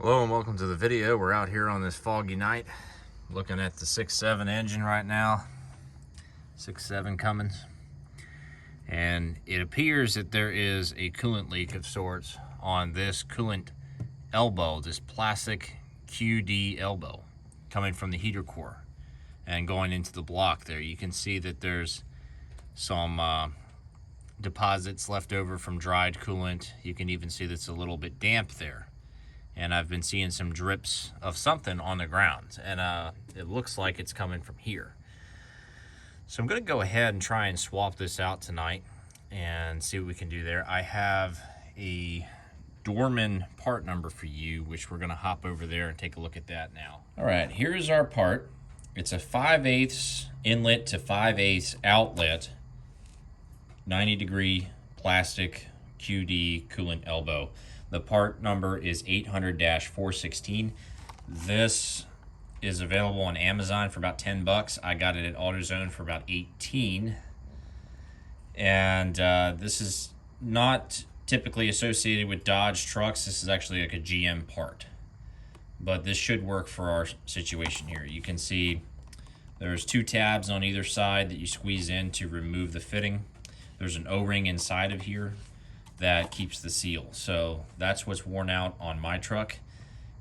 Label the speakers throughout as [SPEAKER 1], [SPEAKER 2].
[SPEAKER 1] Hello and welcome to the video. We're out here on this foggy night looking at the 6.7 engine right now, 6.7 Cummins, and it appears that there is a coolant leak of sorts on this coolant elbow, this plastic QD elbow coming from the heater core and going into the block there. You can see that there's some deposits left over from dried coolant. You can even see that's a little bit damp there. And I've been seeing some drips of something on the ground, and it looks like it's coming from here. So I'm going to go ahead and try and swap this out tonight and see what we can do there. I have a Dorman part number for you, which we're going to hop over there and take a look at that now. All right, here's our part. It's a 5/8 inlet to 5/8 outlet, 90-degree plastic QD coolant elbow. The part number is 800-416. This is available on Amazon for about 10 bucks. I got it at AutoZone for about 18. And this is not typically associated with Dodge trucks. This is actually like a GM part. But this should work for our situation here. You can see there's two tabs on either side that you squeeze in to remove the fitting. There's an O-ring inside of here that keeps the seal. So that's what's worn out on my truck,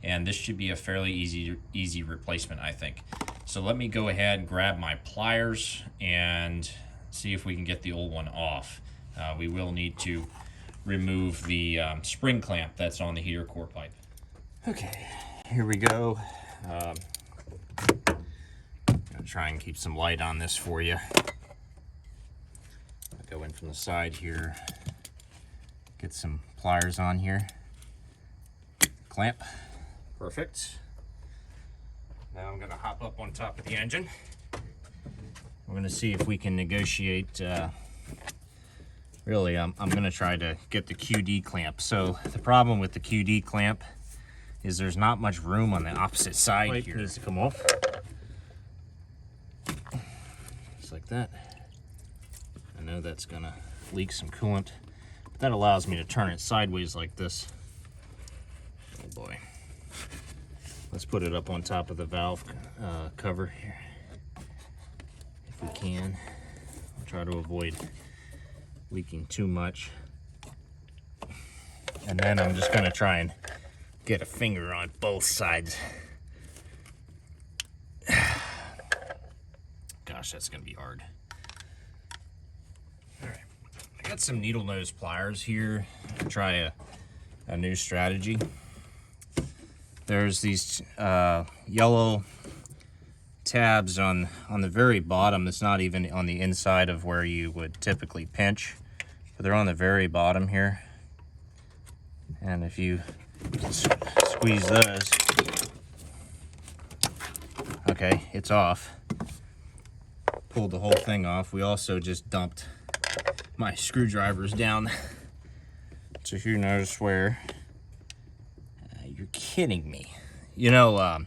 [SPEAKER 1] and this should be a fairly easy replacement, I think. So let me go ahead and grab my pliers and see if we can get the old one off. We will need to remove the spring clamp that's on the heater core pipe. Okay, here we go. I'm gonna try and keep some light on this for you. I'll go in from the side here. Get some pliers on here. Clamp. Perfect. Now I'm going to hop up on top of the engine. We're going to see if we can negotiate. Really, I'm going to try to get the QD clamp. So the problem with the QD clamp is there's not much room on the opposite side here. It needs to come off. Just like that. I know that's going to leak some coolant. That allows me to turn it sideways like this. Oh boy. Let's put it up on top of the valve cover here, if we can. I'll try to avoid leaking too much. And then I'm just gonna try and get a finger on both sides. Gosh, that's gonna be hard. Got some needle nose pliers here to try a new strategy. There's these yellow tabs on the very bottom. It's not even on the inside of where you would typically pinch, but they're on the very bottom here. And if you squeeze those, okay, it's off. Pulled the whole thing off. We also just dumped my screwdrivers down to who knows where. You're kidding me. You know,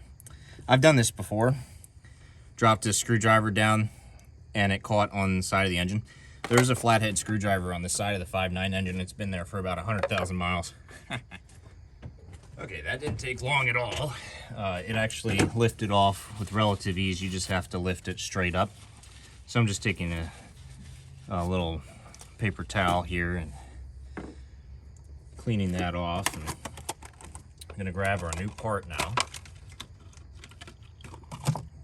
[SPEAKER 1] I've done this before. Dropped a screwdriver down and it caught on the side of the engine. There's a flathead screwdriver on the side of the 5.9 engine. It's been there for about 100,000 miles. Okay, that didn't take long at all. It actually lifted off with relative ease. You just have to lift it straight up. So I'm just taking a little paper towel here and cleaning that off. And I'm going to grab our new part now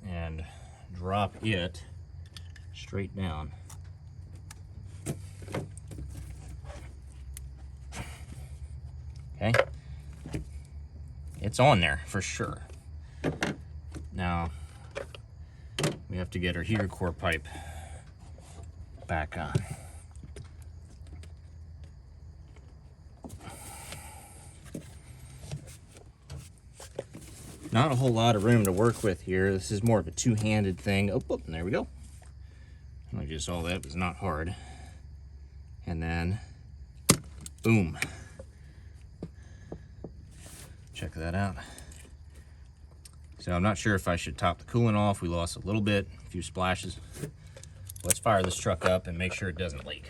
[SPEAKER 1] and drop it straight down. Okay, it's on there for sure. Now we have to get our heater core pipe back on. Not a whole lot of room to work with here. This is more of a two-handed thing. Oh, and there we go. I just saw that. It was not hard. And then, boom. Check that out. So I'm not sure if I should top the coolant off. We lost a little bit, a few splashes. Let's fire this truck up and make sure it doesn't leak.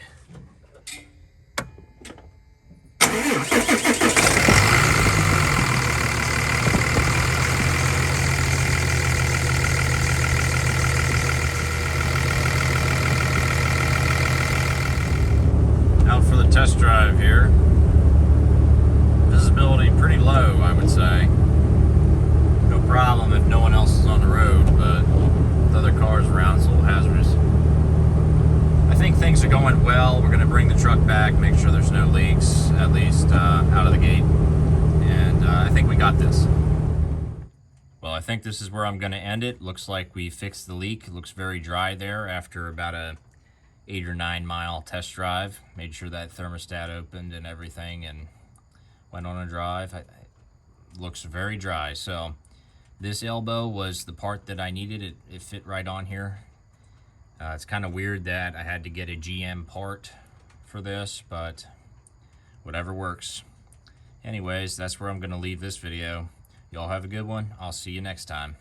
[SPEAKER 1] got this. Well, I think this is where I'm going to end it. Looks like we fixed the leak. It looks very dry there after about a 8 or 9 mile test drive. Made sure that thermostat opened and everything and went on a drive. It looks very dry. So this elbow was the part that I needed. It fit right on here. It's kind of weird that I had to get a GM part for this, but whatever works. Anyways, that's where I'm going to leave this video. Y'all have a good one. I'll see you next time.